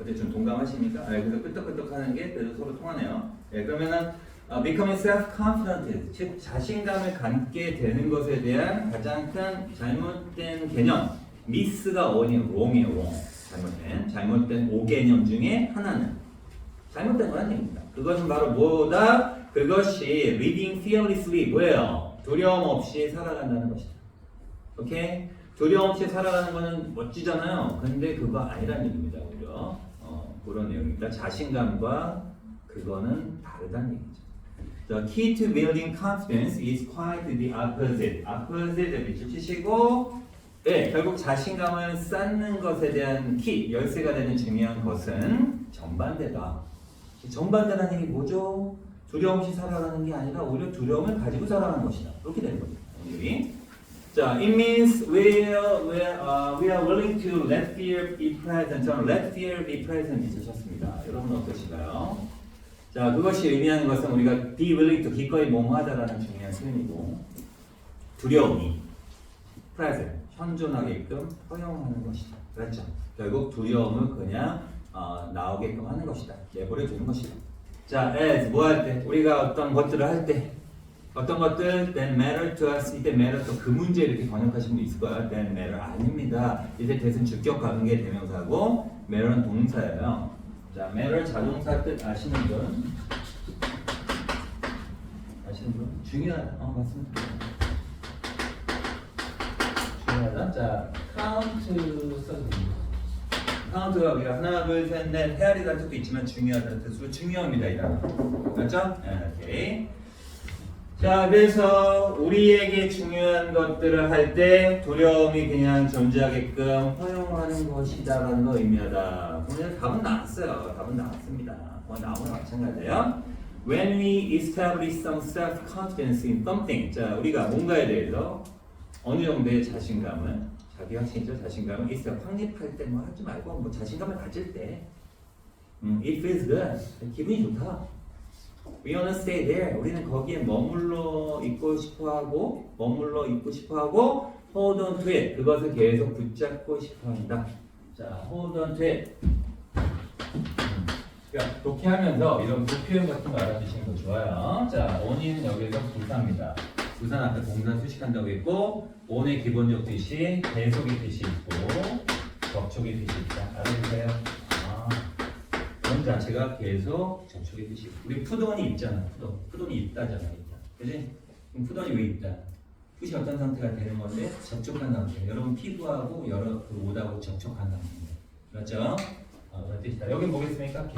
어때 좀 동감하십니까? 그래서 끄떡끄떡하는 게 그래도 서로 통하네요. 그러면은 becoming self-confident, 즉 자신감을 갖게 되는 것에 대한 가장 큰 잘못된 개념, miss가 wrong이에요. wrong. 잘못된 오개념 중에 하나는 잘못된 거란 얘기입니다. 그것은 바로 뭐다? 그것이 living fearlessly 뭐예요? 두려움 없이 살아간다는 것이다. 오케이? 두려움 없이 살아가는 거는 멋지잖아요. 근데 그거 아니란 얘기입니다. 오히려 그런 내용입니다. 자신감과 그거는 다르다는 얘기죠. The key to building confidence is quite the opposite. opposite 밑줄 치시고, 네, 결국 자신감을 쌓는 것에 대한 키, 열쇠가 되는 중요한 것은 정반대다. 정반대라는 얘기 뭐죠? 두려움 없이 살아가는 게 아니라 오히려 두려움을 가지고 살아가는 것이다. 이렇게 되는 겁니다. 자, it means we are willing to let fear be present. 저는 let fear be present 있으셨습니다. 여러분 어떠신가요? 자, 그것이 의미하는 것은 우리가 be willing to 기꺼이 뭐뭐하다라는 중요한 표현이고, 두려움이 present 현존하게끔 허용하는 것이다. 그렇죠? 결국 두려움을 그냥 나오게끔 하는 것이다. 내버려 두는 것이다. 자, as 뭐 할 때 우리가 어떤 것들을 할 때 어떤 것들 that matter to us 이때 matter 또 그 문제 이렇게 번역하신 분 있을 거야. that matter 아닙니다. 이때 대신 주격 관계 대명사고 matter는 동사예요. 자, matter 자동사 뜻 아시는 분? 아시는 분? 중요하다. 맞습니다. 중요하다. 자, count 써줍니다. 카운트가 우리가 하나, 둘, 셋, 넷 헤아리다는 뜻도 있지만 중요하다는 뜻으로 중요합니다. 이 단어. 맞죠? 오케이. 자, 그래서 우리에게 중요한 것들을 할 때 두려움이 그냥 존재하게끔 허용하는 것이다라는 거 의미하다. 오늘 답은 나왔어요. 답은 나왔습니다. 나오면 마찬가지예요. When we establish some self-confidence in something, 자, 우리가 뭔가에 대해서 어느 정도의 자신감을 자기 확신이죠. 자신감을 있어 확립할 때 뭐 하지 말고 뭐 자신감을 가질 때 it feels good. 기분이 좋다. We wanna stay there. 우리는 거기에 머물러 있고 싶어하고 hold on to it. 그것을 계속 붙잡고 싶어한다. 자, hold on to it. 그러니까 독해하면서 이런 부표현 같은 거 알아주시는 거 좋아요. 자, on이는 여기서 부사입니다. 부사는 아까 동사 수식한다고 했고 on의 기본적 뜻이 계속의 뜻이 있고 접촉의 뜻이 있다. 알아주세요. 원 자체가 계속 접촉의 뜻이 있고 우리 푸돈이 있잖아. 푸돈이 있다잖아. 있다. 그지? 그럼 푸돈이 왜 있다? 푸시 어떤 상태가 되는 건데 접촉한 상태. 여러분 피부하고 여러 그 옷하고 접촉한 상태입니다. 맞죠? 그런 뜻이다. 여기 뭐겠습니까?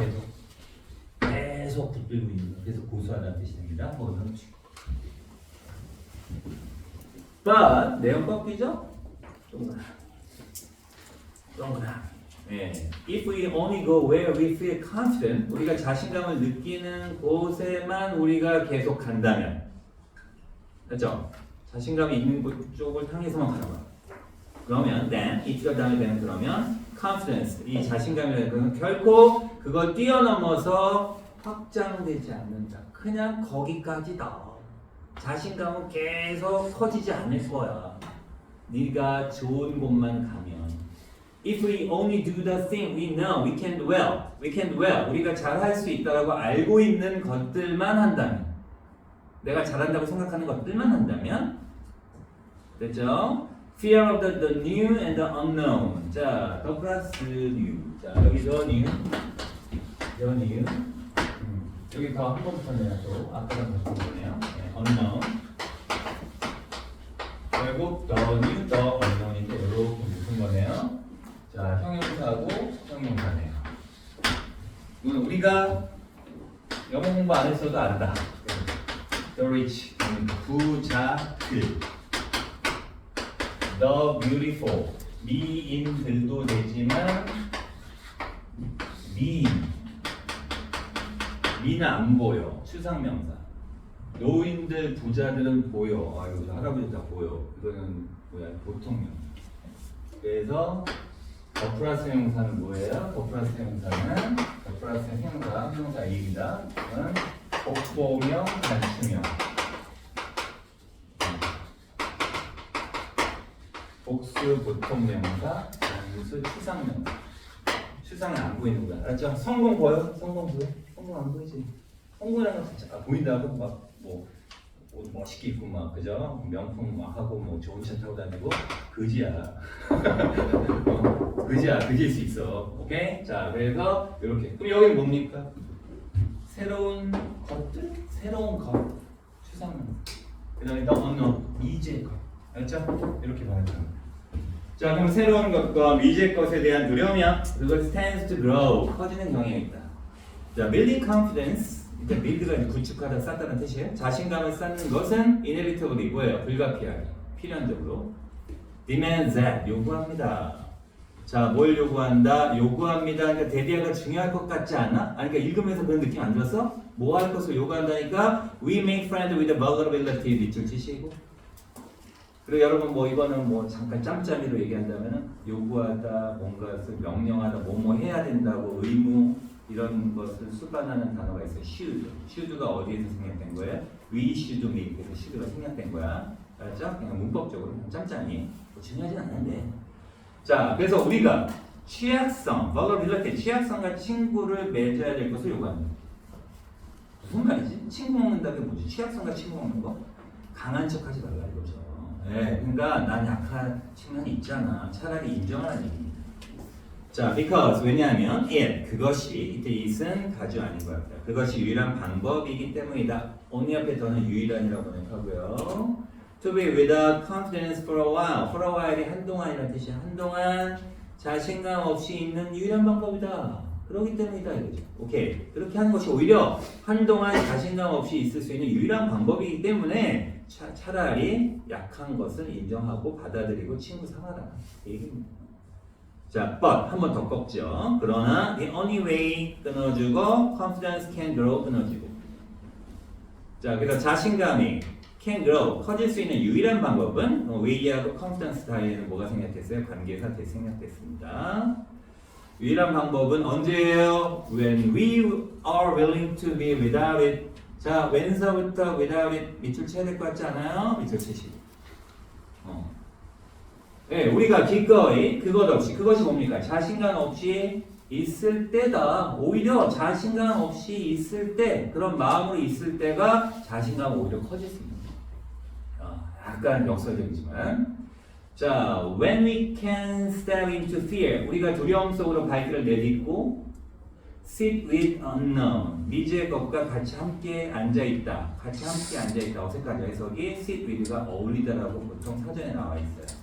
계속 붙들고 있는 거. 계속 고수하다는 뜻이 됩니다. but 내용 꺾이죠? 동그라미. 예. If we only go where we feel confident, 우리가 자신감을 느끼는 곳에만 우리가 계속 간다면, 그렇죠? 자신감이 있는 쪽을 향해서만 가는 거야. 그러면 then, it가 다음에 되면 그러면 confidence, 이 자신감이라는 것은 결코 그걸 뛰어넘어서 확장되지 않는다. 그냥 거기까지다. 자신감은 계속 커지지 않을 거야. 네가 좋은 곳만 가면. If we only do the thing we know we can do well, 우리가 잘할 수 있다라고 알고 있는 것들만 한다면, 내가 잘한다고 생각하는 것들만 한다면, 됐죠? Fear of the new and the unknown. 자, the plus new. 자, 여기 the new. 여기 더 한 번 붙었네요. 또 아까랑 같은 거네요. 네, unknown. 결국 the new, the unknown인데 이렇게 묶은 거네요. 자, 형용사하고 형용사네요. 이건 우리가 영어 공부 안 했어도 안다. The rich, 부자들. The beautiful, 미인들도 되지만 미는 안 보여. 추상명사. 노인들, 부자들은 보여. 아유, 할아버지 다 보여. 이거는 뭐야? 보통명. 그래서 더 플러스 형용사는 뭐예요? 더 플러스 형용사는 더 플러스 형용사 A입니다. 이건 복보명, 단수명. 복수, 보통명사, 단수, 추상명사. 추상은 안 보이는 거야. 알았죠? 성공 보여? 성공 안 보이지? 성공이라는 건 진짜 보인다고 막 뭐 옷 멋있게 입고 막 그죠? 명품 막 하고 뭐 좋은 차 타고 다니고 그지야. 그지일 수 있어. 오케이? 자, 그래서 이렇게. 그럼 여기는 뭡니까? 새로운 것들, 새로운 것, 추상명사. 그다음에 더 unknown, 미지의 것. 알았죠? 이렇게 말하는 거야. 자, 그럼 새로운 것과 미지의 것에 대한 두려움이야. 그걸 stands to grow, 커지는 경향이 있다. 자, building confidence, 일단 build가 구축하다, 쌓다는 뜻이에요. 자신감을 쌓는 것은 inevitably 뭐예요? 불가피하게, 필연적으로. demands that, 요구합니다. 자, 뭘 요구한다? 요구합니다. 그러니까 대비하가 중요할 것 같지 않아? 아니, 그러니까 읽으면서 그런 느낌 안 들었어? 뭐 할 것을 요구한다니까? We make friends with the vulnerability, 밑줄 치시고. 그리고 여러분 뭐 이거는 뭐 잠깐 짬짬이로 얘기한다면은 요구하다, 뭔가를 명령하다, 뭐뭐 해야 된다고 의무 이런 것을 수반하는 단어가 있어요. should가 어디에서 생략된 거예요? We should make에서 should가 생략된 거야. 알았죠? 그냥 문법적으로 그냥 짬짬이. 뭐 중요하진 않은데. 자, 그래서 우리가 취약성, vulnerability, 취약성과 친구를 맺어야 될 것을 요구합니다. 무슨 말이지? 친구 먹는다는 게 뭐지? 취약성과 친구 먹는 거? 강한 척하지 말라 이거죠. 네, 그러니까 난 약한 측면이 있잖아. 차라리 인정하라는 얘기입니다. 자, because 왜냐하면 그것이 it은 가주 아닌 것 같아요. 그것이 유일한 방법이기 때문이다. only 앞에 더는 유일한이라고 번역하고요. To be without confidence for a while. For a while이 한동안이라는 뜻이야. 한동안 자신감 없이 있는 유일한 방법이다. 그렇기 때문이다 이거죠. 오케이. 그렇게 하는 것이 오히려 한동안 자신감 없이 있을 수 있는 유일한 방법이기 때문에 차라리 약한 것을 인정하고 받아들이고 친구 삼아라. 얘기입니다. 자, but 한 번 더 꺾죠. 그러나 the only way 끊어주고 confidence can grow 끊어주고. 자, 그래서 자신감이 can grow 커질 수 있는 유일한 방법은 way하고 confidence 사이에는 뭐가 생략됐어요? 관계사 생략됐습니다. 유일한 방법은 언제예요? When we are willing to be without it. 자, when서부터 without it 밑줄 쳐야 될 것 같지 않아요? 밑줄 치시고. 네, 우리가 기꺼이 그것 없이, 그것이 뭡니까? 자신감 없이 있을 때다. 오히려 자신감 없이 있을 때, 그런 마음으로 있을 때가 자신감 오히려 커질 수 있는 거예요. 약간 역설적이지만. 자, when we can step into fear, 우리가 두려움 속으로 발길을 내딛고 sit with unknown, 미지의 것과 같이 함께 앉아있다. 같이 함께 앉아있다. 어색하죠? 해석이 sit with가 어울리다라고 보통 사전에 나와 있어요.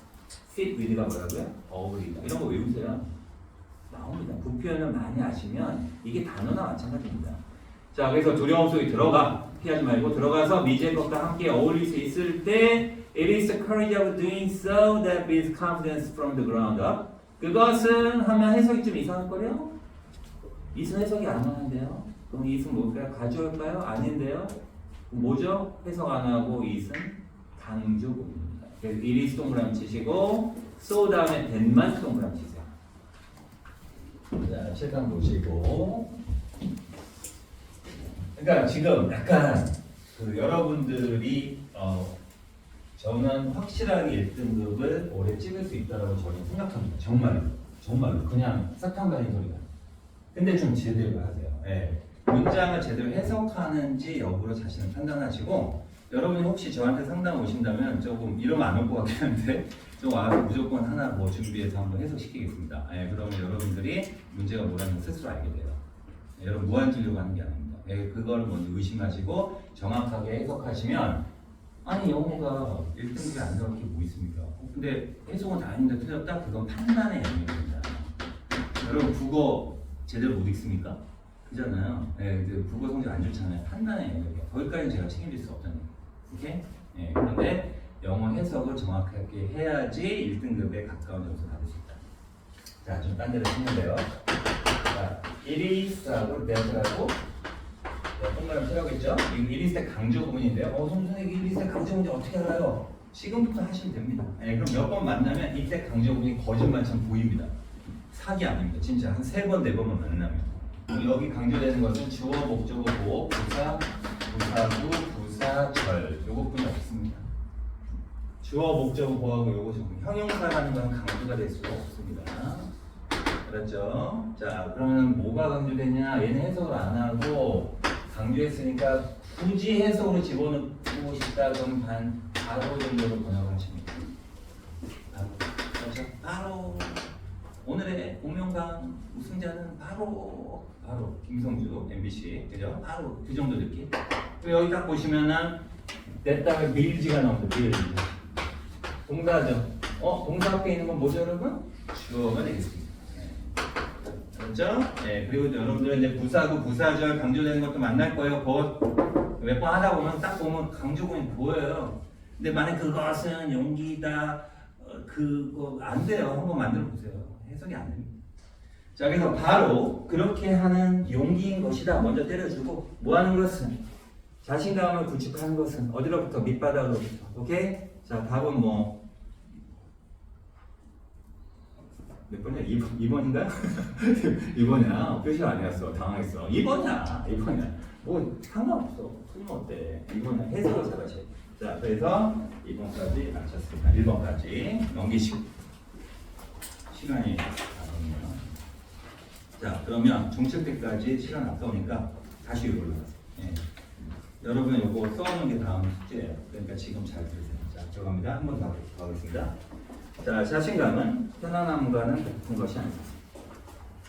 sit with가 뭐라고요? 어울리다. 이런 거 외우세요. 나옵니다. 부표현을 많이 아시면 이게 단어나 마찬가지입니다. 자, 그래서 두려움 속에 들어가. 피하지 말고 들어가서 미지의 것과 함께 어울릴 수 있을 때 It is the courage of doing so that builds confidence from the ground up. 그것은 하면 해석이 좀 이상할 거요? 이승 해석이 안 하는데요. 그럼 이승 뭘까요? 가져올까요? 아닌데요. 뭐죠? 해석 안 하고 이승 강조구문입니다. 그래서 이리스 동그라미 치시고 so 다음에 된만 동그라미 치세요. 자, 실감 보시고. 그러니까 지금 약간 그 여러분들이 저는 확실하게 1등급을 올해 찍을 수 있다라고 저는 생각합니다. 정말로 그냥 싹한가인 소리가. 근데 좀 제대로 하세요. 예. 문장을 제대로 해석하는지 여부로 자신을 판단하시고, 여러분이 혹시 저한테 상담 오신다면 조금 이러면 안 올 것 같긴 한데 좀 와서 무조건 하나 뭐 준비해서 한번 해석시키겠습니다. 예, 그러면 여러분들이 문제가 뭐라는 걸 스스로 알게 돼요. 예, 여러분 무한 진료가 하는 게 아닙니다. 예, 그걸 먼저 의심하시고 정확하게 해석하시면, 아니 영어가 1등급이 안 나올 게 뭐 있습니까? 근데 해석은 다 아닌데 틀렸다? 그건 판단의 영역입니다. 여러분 국어 제대로 못 읽습니까? 그잖아요. 예, 국어 성적 안 좋잖아요. 판단의 영역이에요. 거기까지는 제가 책임질 수 없다는 거예요. 오케이? 예, 그런데 영어 해석을 정확하게 해야지 1등급에 가까운 점수 받을 수 있다. 자, 좀 딴 데로 치는데요. 자, 이리스하고 that하고 동그라미 필요하겠죠? 이 이리스의 강조 부분인데요. 선생님 이리스의 강조 부분이 어떻게 알아요? 지금부터 하시면 됩니다. 예, 그럼 몇 번 만나면 이때 강조 부분이 거짓말처럼 보입니다. 사기 아닙니다. 진짜 한 3번, 4번만 만나면. 여기 강조되는 것은 주어, 목적어, 보호, 부사, 부사구, 부사절 요것뿐이 없습니다. 주어, 목적어, 보호하고 요거 좀 형용사라는 건 강조가 될 수가 없습니다. 알았죠? 자, 그러면 뭐가 강조되냐? 얘는 해석을 안 하고 강조했으니까 굳이 해석으로 집어넣고 싶다 그럼 바로 정도로 번역을 하시면 돼요. 그렇죠? 바로 오늘의 공명강 우승자는 바로 김성주 MBC, 그죠? 바로 그 정도 느낌. 여기 딱 보시면은 내 딸 밀지가 나옵니다. 밀지. 동사죠. 동사 앞에 있는 건 뭐죠, 여러분? 주어가 되겠습니다. 그렇죠? 네, 그리고 여러분들은 이제 부사구, 부사절 강조되는 것도 만날 거예요. 몇 번 하다 보면 딱 보면 강조문이 보여요. 근데 만약 그것은 용기다, 그거 안 돼요. 한번 만들어 보세요. 해석이 안 됩니다. 자, 그래서 바로 그렇게 하는 용기인 것이다. 먼저 때려주고, 뭐 하는 것은? 자신감을 구축하는 것은 어디로부터? 밑바닥으로부터. 오케이? 자, 답은 뭐? 몇 번이야? 2번인가요? 2번이야. 표시 아니었어. 당황했어. 2번이야. 뭐 상관없어. 틀리면 어때? 2번은 해석을 잘하셔야 돼. 자, 그래서 2번까지 마쳤습니다. 1번까지 넘기시고. 시간이 아깝네요. 자, 그러면 종책 때까지 시간 아까우니까 다시 이걸로 가세요. 예. 여러분 이거 써오는 게 다음 숙제예요. 그러니까 지금 잘 들으세요. 자, 들어갑니다. 한 번 더 가겠습니다. 자, 자신감은 편안함과는 같은 것이 아니다.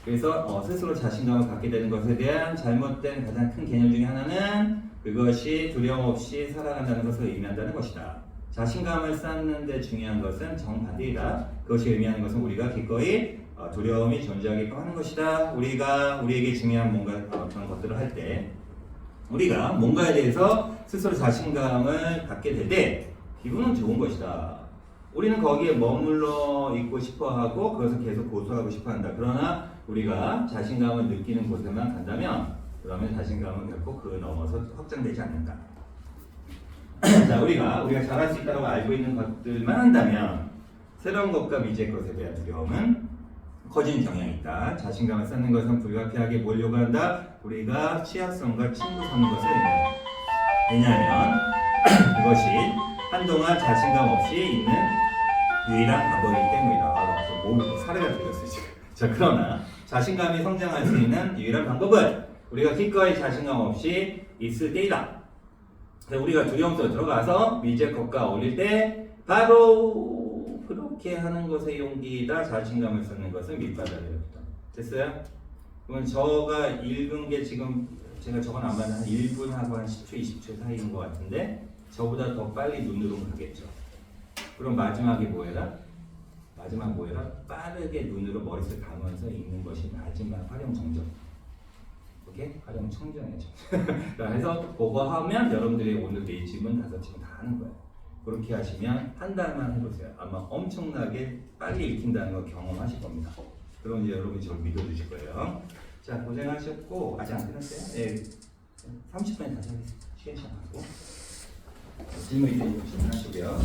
그래서 스스로 자신감을 갖게 되는 것에 대한 잘못된 가장 큰 개념 중에 하나는 그것이 두려움 없이 살아간다는 것을 의미한다는 것이다. 자신감을 쌓는 데 중요한 것은 정반대이다. 그것이 의미하는 것은 우리가 기꺼이 두려움이 존재하게끔 하는 것이다. 우리에게 중요한 뭔가 어떤 것들을 할 때 우리가 뭔가에 대해서 스스로 자신감을 갖게 될 때 기분은 좋은 것이다. 우리는 거기에 머물러 있고 싶어하고 그것을 계속 고수하고 싶어한다. 그러나 우리가 자신감을 느끼는 곳에만 간다면 그러면 자신감은 결코 그 넘어서 확장되지 않는다. 자, 우리가 잘할 수 있다고 알고 있는 것들만 한다면 새로운 것과 미지의 것에 대한 두려움은 커지는 경향이 있다. 자신감을 쌓는 것은 불가피하게 몰려고 한다. 우리가 취약성과 친구 삼는 것을 왜냐하면 그것이 한동안 자신감 없이 있는 유일한 방법이기 때문이다. 몸이 사례가 들렸어요 지금. 자, 그러나 자신감이 성장할 수 있는 유일한 방법은 우리가 기꺼이 자신감 없이 있을 때이다. 우리가 두려움 속에 들어가서 미지의 것과 어울릴 때 바로 그렇게 하는 것의 용기이다. 자신감을 쌓는 것은 밑바닥이다. 됐어요? 그러면 저가 읽은 게 지금 제가 저건 안 봤는데 한 1분하고 한 10초, 20초 사이인 것 같은데 저보다 더 빨리 눈으로 가겠죠. 그럼 마지막에 뭐 해라? 빠르게 눈으로 머릿속에 감으면서 읽는 것이 마지막 활용 정정. 오케이? 활용 청정이죠. 그래서 그거 하면 여러분들이 오늘 4집은 5집은 다 하는 거예요. 그렇게 하시면 한 달만 해보세요. 아마 엄청나게 빨리 익힌다는 거 경험하실 겁니다. 그럼 이제 여러분이 저를 믿어주실 거예요. 자, 고생하셨고 아직 안 끝났어요? 네, 30분에 다시 하겠습니다. 시간 하고 질문 있으시면 질문하시고요.